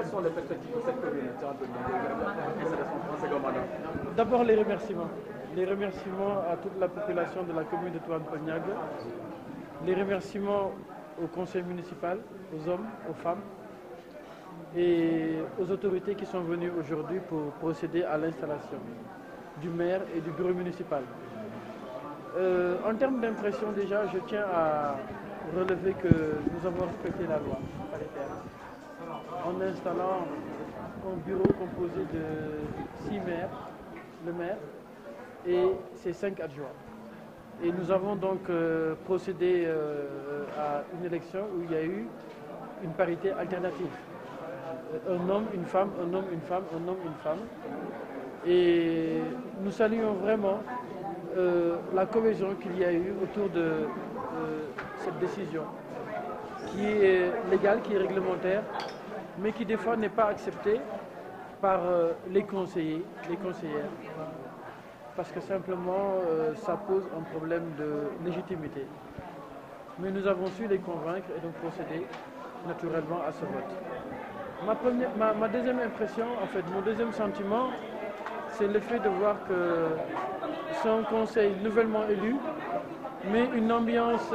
quelles sont les perspectives de cette commune D'abord les remerciements. Les remerciements à toute la population de la commune de Touane-Peulh-Niaga. Les remerciements au conseil municipal, aux hommes, aux femmes et aux autorités qui sont venues aujourd'hui pour procéder à l'installation du maire et du bureau municipal. En termes d'impression, déjà, je tiens à relever que nous avons respecté la loi paritaire en installant un bureau composé de 6 maires, le maire et ses 5 adjoints. Et nous avons donc procédé à une élection où il y a eu une parité alternative. Un homme, une femme, un homme, une femme, un homme, une femme. Et nous saluons vraiment la cohésion qu'il y a eu autour de cette décision, qui est légale, qui est réglementaire, mais qui des fois n'est pas acceptée par les conseillers, les conseillères, parce que simplement ça pose un problème de légitimité. Mais nous avons su les convaincre et donc procéder naturellement à ce vote. Ma deuxième impression, en fait, mon deuxième sentiment, c'est le fait de voir que c'est un conseil nouvellement élu, mais une ambiance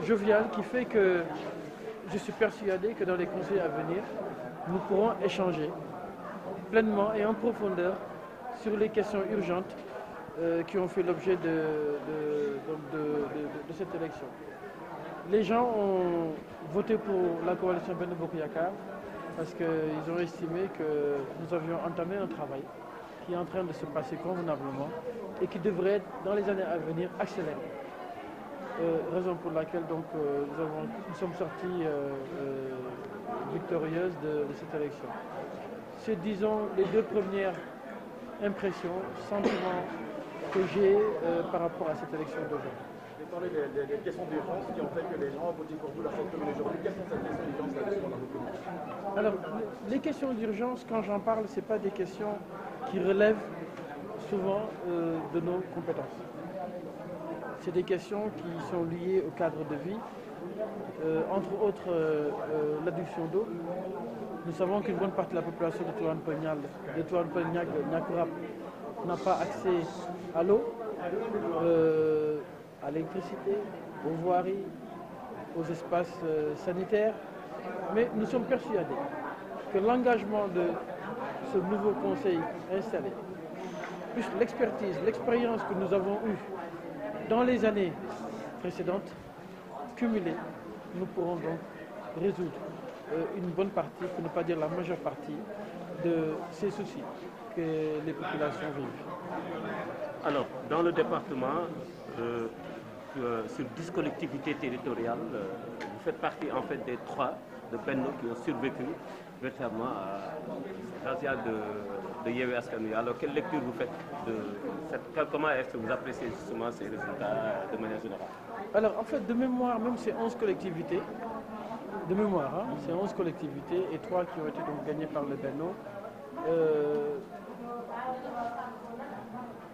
joviale qui fait que je suis persuadé que dans les conseils à venir, nous pourrons échanger pleinement et en profondeur sur les questions urgentes qui ont fait l'objet de cette élection. Les gens ont voté pour la coalition Benno Bokk Yakaar parce qu'ils ont estimé que nous avions entamé un travail qui est en train de se passer convenablement et qui devrait, dans les années à venir, accélérer. Raison pour laquelle donc, nous sommes sortis victorieuses de cette élection. C'est, disons, les deux premières impressions, sentiments que j'ai par rapport à cette élection d'aujourd'hui. Vous parlez des questions d'urgence qui ont fait que les gens ont voté pour vous dans cette commune aujourd'hui. Quelles sont ces questions d'urgence dans votre commune? Alors, les questions d'urgence, quand j'en parle, ce n'est pas des questions qui relèvent souvent de nos compétences. C'est des questions qui sont liées au cadre de vie, entre autres l'adduction d'eau. Nous savons qu'une bonne partie de la population de Touane-Peulh-Niaga n'a pas accès à l'eau, à l'électricité, aux voiries, aux espaces sanitaires. Mais nous sommes persuadés que l'engagement de ce nouveau conseil installé, plus l'expertise, l'expérience que nous avons eue dans les années précédentes, cumulées, nous pourrons donc résoudre une bonne partie, pour ne pas dire la majeure partie, de ces soucis que les populations vivent. Alors, dans le département, sur 10 collectivités territoriales, vous faites partie en fait des 3 de Benno qui ont survécu véritablement à razzia de Yewwi Askan Wi. Alors, quelle lecture vous faites de cette... Comment est-ce que vous appréciez justement ces résultats de manière générale? Alors, en fait, de mémoire, même ces 11 collectivités, de mémoire, hein, ces 11 collectivités et 3 qui ont été donc gagnées par le Benno,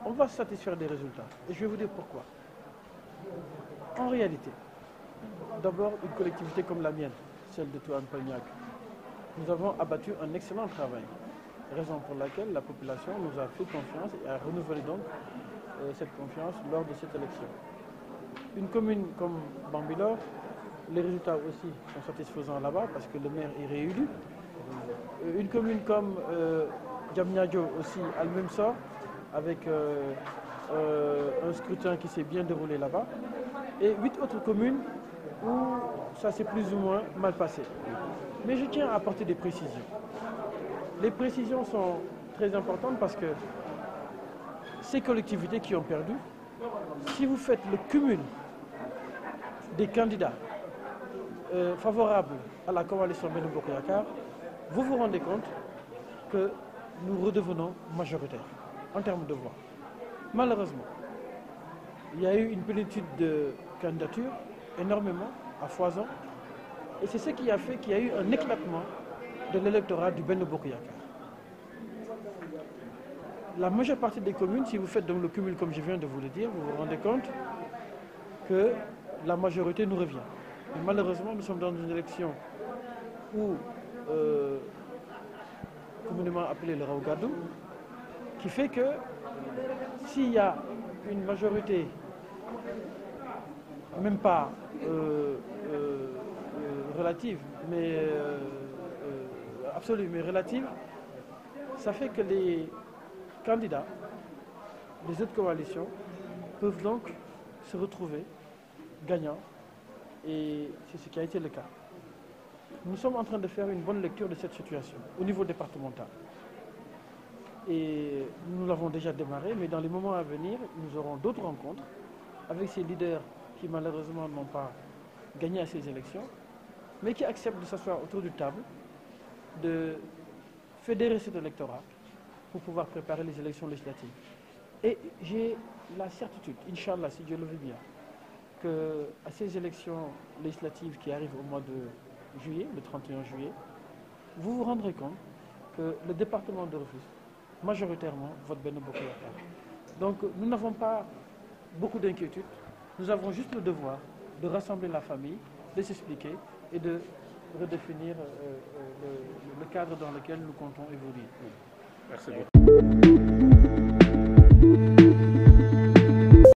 on va se satisfaire des résultats. Et je vais vous dire pourquoi. En réalité, d'abord, une collectivité comme la mienne, celle de Touane-Peulh-Niaga, nous avons abattu un excellent travail, raison pour laquelle la population nous a fait confiance et a renouvelé donc cette confiance lors de cette élection. Une commune comme Bambilor, les résultats aussi sont satisfaisants là-bas parce que le maire est réélu. Une commune comme Diamniadio aussi a le même sort, avec un scrutin qui s'est bien déroulé là-bas. Et 8 autres communes où ça s'est plus ou moins mal passé. Mais je tiens à apporter des précisions. Les précisions sont très importantes parce que ces collectivités qui ont perdu, si vous faites le cumul des candidats favorables à la coalition Benno Bokk Yakaar, vous vous rendez compte que nous redevenons majoritaires en termes de voix. Malheureusement, il y a eu une plénitude de candidatures, énormément, à foison, et c'est ce qui a fait qu'il y a eu un éclatement de l'électorat du Benno Bokk Yakaar. La majeure partie des communes, si vous faites donc le cumul comme je viens de vous le dire, vous vous rendez compte que la majorité nous revient. Mais malheureusement, nous sommes dans une élection où communément appelé le Raougadou, qui fait que s'il y a une majorité, même pas relative, mais absolue, mais relative, ça fait que les candidats des autres coalitions peuvent donc se retrouver gagnants, et c'est ce qui a été le cas. Nous sommes en train de faire une bonne lecture de cette situation au niveau départemental. Et nous l'avons déjà démarré, mais dans les moments à venir, nous aurons d'autres rencontres avec ces leaders qui malheureusement n'ont pas gagné à ces élections, mais qui acceptent de s'asseoir autour d'une table, de fédérer cet électorat pour pouvoir préparer les élections législatives. Et j'ai la certitude, Inch'Allah, si Dieu le veut bien, qu'à ces élections législatives qui arrivent au mois de juillet, le 31 juillet, vous vous rendrez compte que le département de Rufisque, majoritairement, vote Benno Bokk Yakaar. Donc nous n'avons pas beaucoup d'inquiétudes, nous avons juste le devoir de rassembler la famille, de s'expliquer et de redéfinir le cadre dans lequel nous comptons évoluer. Merci beaucoup.